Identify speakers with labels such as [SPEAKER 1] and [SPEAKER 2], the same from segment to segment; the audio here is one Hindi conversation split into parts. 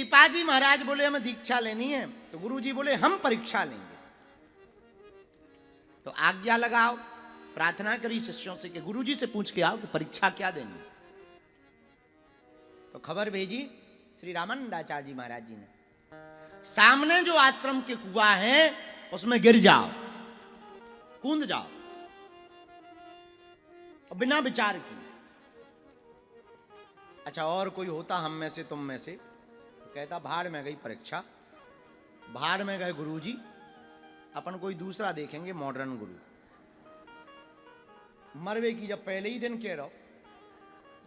[SPEAKER 1] पीपाजी महाराज बोले हमें दीक्षा लेनी है, तो गुरुजी बोले हम परीक्षा लेंगे। तो आज्ञा लगाओ, प्रार्थना करी शिष्यों से कि गुरुजी से पूछ के आओ कि परीक्षा क्या देनी। तो खबर भेजी श्री रामानंदाचार्य जी महाराज जी ने, सामने जो आश्रम के कुआं है उसमें गिर जाओ, कूद जाओ, और बिना विचार किए। अच्छा और कोई होता हम में से, तुम में से, तो कहता भाड़ में गई परीक्षा, भाड़ में गए गुरुजी, अपन कोई दूसरा देखेंगे मॉडर्न गुरु। मरवे की जब पहले ही दिन कह रहा हो,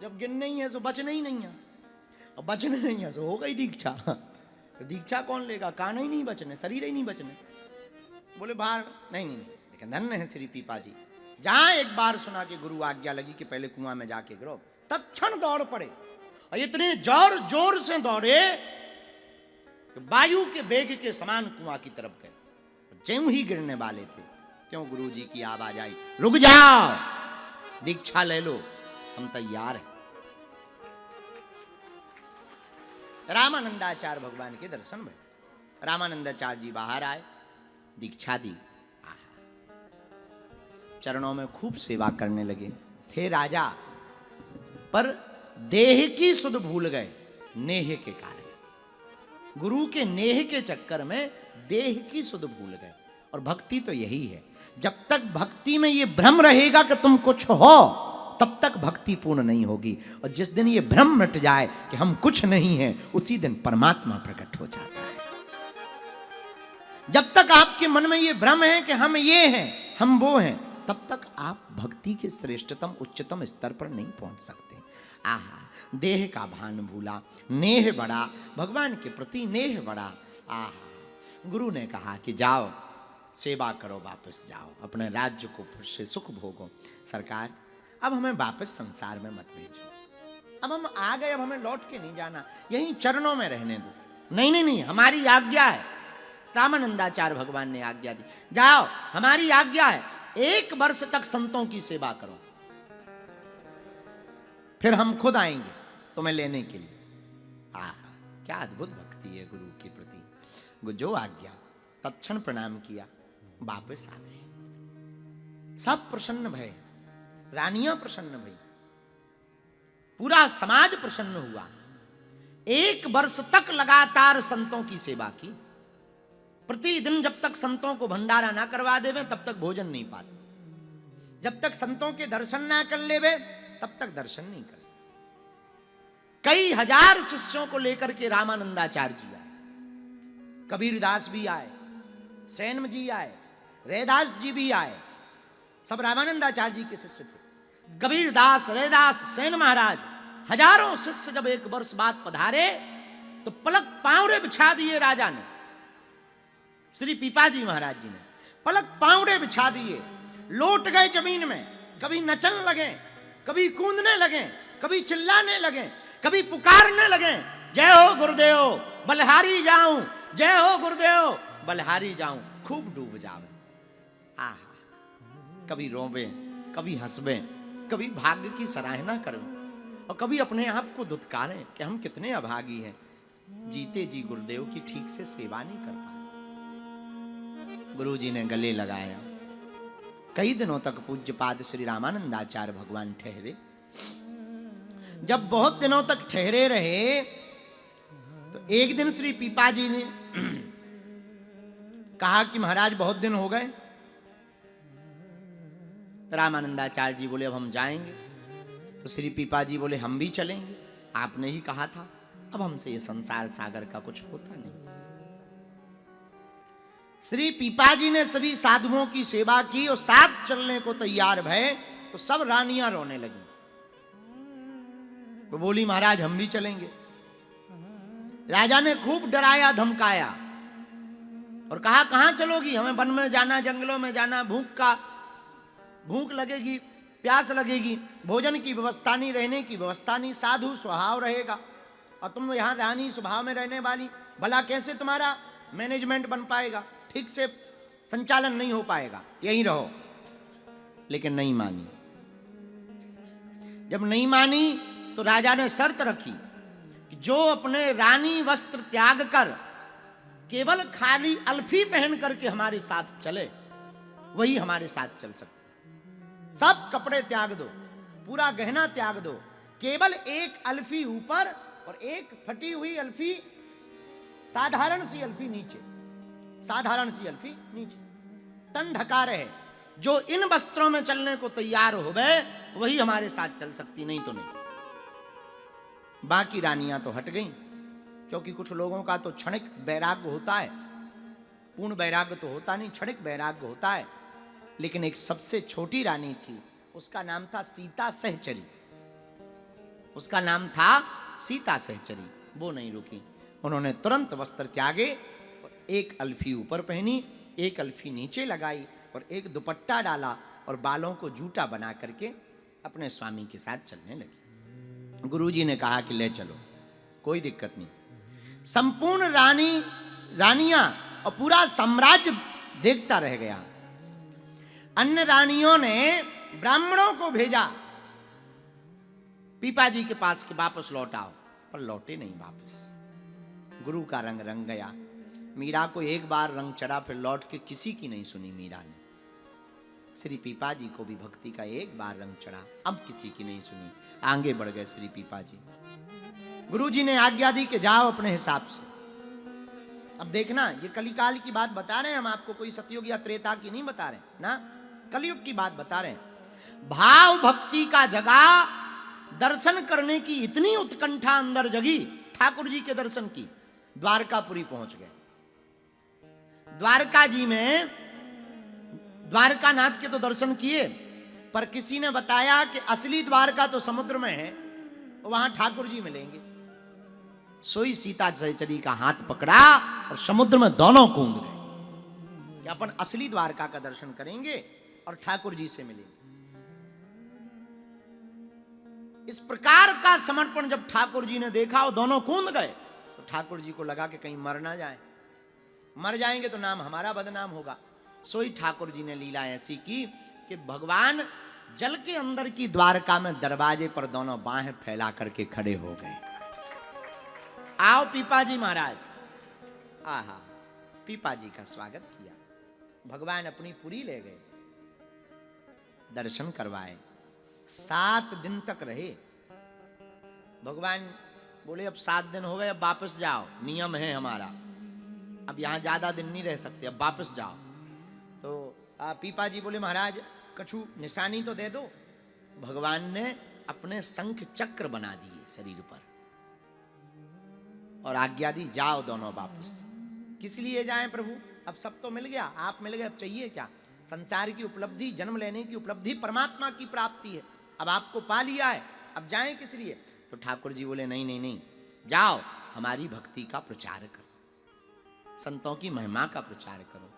[SPEAKER 1] जब गिनने ही है तो बचना ही नहीं है, और बचने नहीं है तो हो गई दीक्षा। तो दीक्षा कौन लेगा, कान ही नहीं बचने, शरीर ही नहीं बचने। बोले भाड़ नहीं नहीं नहीं, लेकिन धन्य है श्री पीपा जी, जहां एक बार सुना कि गुरु आज्ञा लगी कि पहले कुआं में जाके गिरो, तत्क्षण दौड़ पड़े, और इतने जोर जोर से दौड़े कि वायु के वेग के समान कुआं की तरफ गए। ज्यों ही गिरने वाले थे त्यों गुरु जी की आवाज आई, रुक जाओ, दीक्षा ले लो, हम तैयार हैं। रामानंदाचार्य भगवान के दर्शन में रामानंदाचार्य जी बाहर आए, दीक्षा दी, चरणों में खूब सेवा करने लगे। थे राजा, पर देह की सुध भूल गए नेह के कारण। गुरु के नेह के चक्कर में देह की सुध भूल गए। और भक्ति तो यही है, जब तक भक्ति में ये भ्रम रहेगा कि तुम कुछ हो, तब तक भक्ति पूर्ण नहीं होगी। और जिस दिन ये भ्रम मिट जाए कि हम कुछ नहीं हैं, उसी दिन परमात्मा प्रकट हो जाता है। जब तक आपके मन में ये भ्रम है कि हम ये हैं, हम वो हैं, तब तक आप भक्ति के श्रेष्ठतम उच्चतम स्तर पर नहीं पहुंच सकते। आहा, देह का भान भूला, नेह बड़ा, भगवान के प्रति नेह बड़ा। आहा, गुरु ने कहा कि जाओ सेवा करो, वापस जाओ, अपने राज्य को फिर से सुख भोगो। सरकार अब हमें वापस संसार में मत भेजो, अब हम आ गए, अब हमें लौट के नहीं जाना, यहीं चरणों में रहने दो। नहीं नहीं नहीं, हमारी आज्ञा है, रामानंदाचार्य भगवान ने आज्ञा दी, जाओ, हमारी आज्ञा है, 1 वर्ष तक संतों की सेवा करो, फिर हम खुद आएंगे तुम्हें लेने के लिए। आहा, क्या अद्भुत भक्ति है गुरु के प्रति। जो आज्ञा, तत्क्षण प्रणाम किया, वापस आ गए। सब प्रसन्न भय, रानियां प्रसन्न भई, पूरा समाज प्रसन्न हुआ। 1 वर्ष तक लगातार संतों की सेवा की। प्रतिदिन जब तक संतों को भंडारा ना करवा देवे तब तक भोजन नहीं पाते, जब तक संतों के दर्शन ना कर लेवे तब तक दर्शन नहीं कर। कई हजार शिष्यों को लेकर के रामानंदाचार्य जी आए, कबीरदास भी आए, सैन जी आए, रैदास जी भी आए, सब रामानंदाचार्य जी के शिष्य थे। कबीरदास, रैदास, सैन महाराज, हजारों शिष्य जब 1 वर्ष बाद पधारे तो पलक पांवड़े बिछा दिए राजा ने, श्री पीपाजी महाराज जी ने पलक पांवड़े बिछा दिए, लौट गए जमीन में, कभी नचन लगे, कभी कूदने लगे, कभी चिल्लाने लगे, कभी पुकारने लगे, जय हो गुरुदेव बलिहारी जाऊं, जय हो गुरुदेव बलिहारी जाऊं, खूब डूब जावे। आहा, कभी रोवे, कभी हंसवे, कभी भाग्य की सराहना करें, और कभी अपने आप को दुत्कारें कि हम कितने अभागी हैं, जीते जी गुरुदेव की ठीक से सेवा नहीं कर पाए। गुरु जी ने गले लगाया। कई दिनों तक पूज्यपाद श्री रामानंदाचार्य भगवान ठहरे। जब बहुत दिनों तक ठहरे रहे तो एक दिन श्री पीपाजी ने कहा कि महाराज बहुत दिन हो गए। रामानंदाचार्य जी बोले अब हम जाएंगे। तो श्री पीपाजी बोले हम भी चलेंगे, आपने ही कहा था, अब हमसे ये संसार सागर का कुछ होता नहीं। श्री पीपाजी ने सभी साधुओं की सेवा की और साथ चलने को तैयार भय तो सब रानियां रोने लगी। वो बोली महाराज हम भी चलेंगे। राजा ने खूब डराया धमकाया और कहा कहां चलोगी, हमें वन में जाना, जंगलों में जाना, भूख लगेगी, प्यास लगेगी, भोजन की व्यवस्था नहीं, रहने की व्यवस्था नहीं, साधु स्वभाव रहेगा और तुम यहां रानी स्वभाव में रहने वाली, भला कैसे तुम्हारा मैनेजमेंट बन पाएगा, ठीक से संचालन नहीं हो पाएगा, यहीं रहो। लेकिन नहीं मानी। जब नहीं मानी तो राजा ने शर्त रखी कि जो अपने रानी वस्त्र त्याग कर केवल खाली अल्फी पहन करके हमारे साथ चले, वही हमारे साथ चल सकते। सब कपड़े त्याग दो, पूरा गहना त्याग दो, केवल एक अल्फी ऊपर और एक फटी हुई अल्फी, साधारण सी अल्फी नीचे, साधारण सी अल्फी नीचे, तन ढका रहे। जो इन वस्त्रों में चलने को तैयार हो गए वही हमारे साथ चल सकती, नहीं तो नहीं। बाकी रानियां तो हट गईं, क्योंकि कुछ लोगों का तो क्षणिक वैराग्य होता है, पूर्ण वैराग्य तो होता नहीं, क्षणिक वैराग्य होता है। लेकिन एक सबसे छोटी रानी थी, उसका नाम था सीता सहचरी, उसका नाम था सीता सहचरी। वो नहीं रुकी, उन्होंने तुरंत वस्त्र त्यागे और एक अल्फी ऊपर पहनी, एक अल्फी नीचे लगाई और एक दुपट्टा डाला और बालों को जूटा बना करके अपने स्वामी के साथ चलने लगी। गुरुजी ने कहा कि ले चलो, कोई दिक्कत नहीं। संपूर्ण रानियां और पूरा साम्राज्य देखता रह गया। अन्य रानियों ने ब्राह्मणों को भेजा पीपाजी के पास कि वापस लौट आओ, पर लौटे नहीं वापस। गुरु का रंग रंग गया। मीरा को एक बार रंग चढ़ा, फिर लौट के किसी की नहीं सुनी मीरा ने। श्री पीपाजी को भी भक्ति का एक बार रंग चढ़ा, अब किसी की नहीं सुनी। आगे बढ़ गए श्री पीपाजी। गुरुजी ने आज्ञा दी कि जाओ अपने हिसाब से। अब देखना, ये कलिकाल की बात बता रहे हैं हम आपको, कोई सतयुग या त्रेता की नहीं बता रहे ना, कलयुग की बात बता रहे हैं। भाव भक्ति का जगा, दर्शन करने की इतनी उत्कंठा अंदर जगी, ठाकुर जी के दर्शन की। द्वारकापुरी पहुंच गए। द्वारका जी में द्वारकानाथ के तो दर्शन किए, पर किसी ने बताया कि असली द्वारका तो समुद्र में है, वहां ठाकुर जी मिलेंगे। सोई सीता सहचरी का हाथ पकड़ा और समुद्र में दोनों कूद गए कि अपन असली द्वारका का दर्शन करेंगे और ठाकुर जी से मिलेंगे। इस प्रकार का समर्पण जब ठाकुर जी ने देखा, वो दोनों कूद गए, तो ठाकुर जी को लगा कि कहीं मर ना जाए, मर जाएंगे तो नाम हमारा बदनाम होगा। सोई ठाकुर जी ने लीला ऐसी की कि भगवान जल के अंदर की द्वारका में दरवाजे पर दोनों बाहें फैला करके खड़े हो गए। आओ पीपाजी महाराज। आहा, पीपाजी का स्वागत किया। भगवान अपनी पुरी ले गए, दर्शन करवाए। 7 दिन तक रहे। भगवान बोले अब 7 दिन हो गए, अब वापस जाओ, नियम है हमारा, अब यहां ज्यादा दिन नहीं रह सकते, अब वापस जाओ। तो पीपाजी बोले महाराज कछु निशानी तो दे दो। भगवान ने अपने शंख चक्र बना दिए शरीर पर और आज्ञा दी जाओ दोनों वापस। किस लिए जाएं प्रभु, अब सब तो मिल गया, आप मिल गए, अब चाहिए क्या। संसार की उपलब्धि, जन्म लेने की उपलब्धि परमात्मा की प्राप्ति है, अब आपको पा लिया है, अब जाएं किस लिए। तो ठाकुर जी बोले नहीं नहीं नहीं, जाओ हमारी भक्ति का प्रचार करो, संतों की महिमा का प्रचार करो।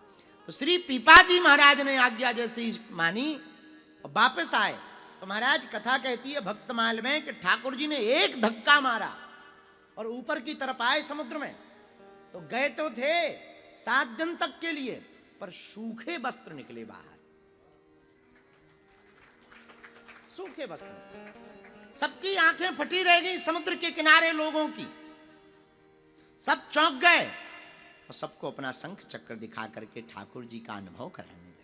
[SPEAKER 1] तो श्री पीपाजी महाराज ने आज्ञा जैसे ही मानी और वापस आए। तो महाराज कथा कहती है भक्तमाल में कि ठाकुर जी ने एक धक्का मारा और ऊपर की तरफ आए समुद्र में। तो गए तो थे 7 दिन तक के लिए, पर सूखे वस्त्र निकले बाहर, सूखे वस्त्र। सबकी आंखें फटी रह गई समुद्र के किनारे लोगों की, सब चौंक गए और सबको अपना शंख चक्र दिखा करके ठाकुर जी का अनुभव कराने।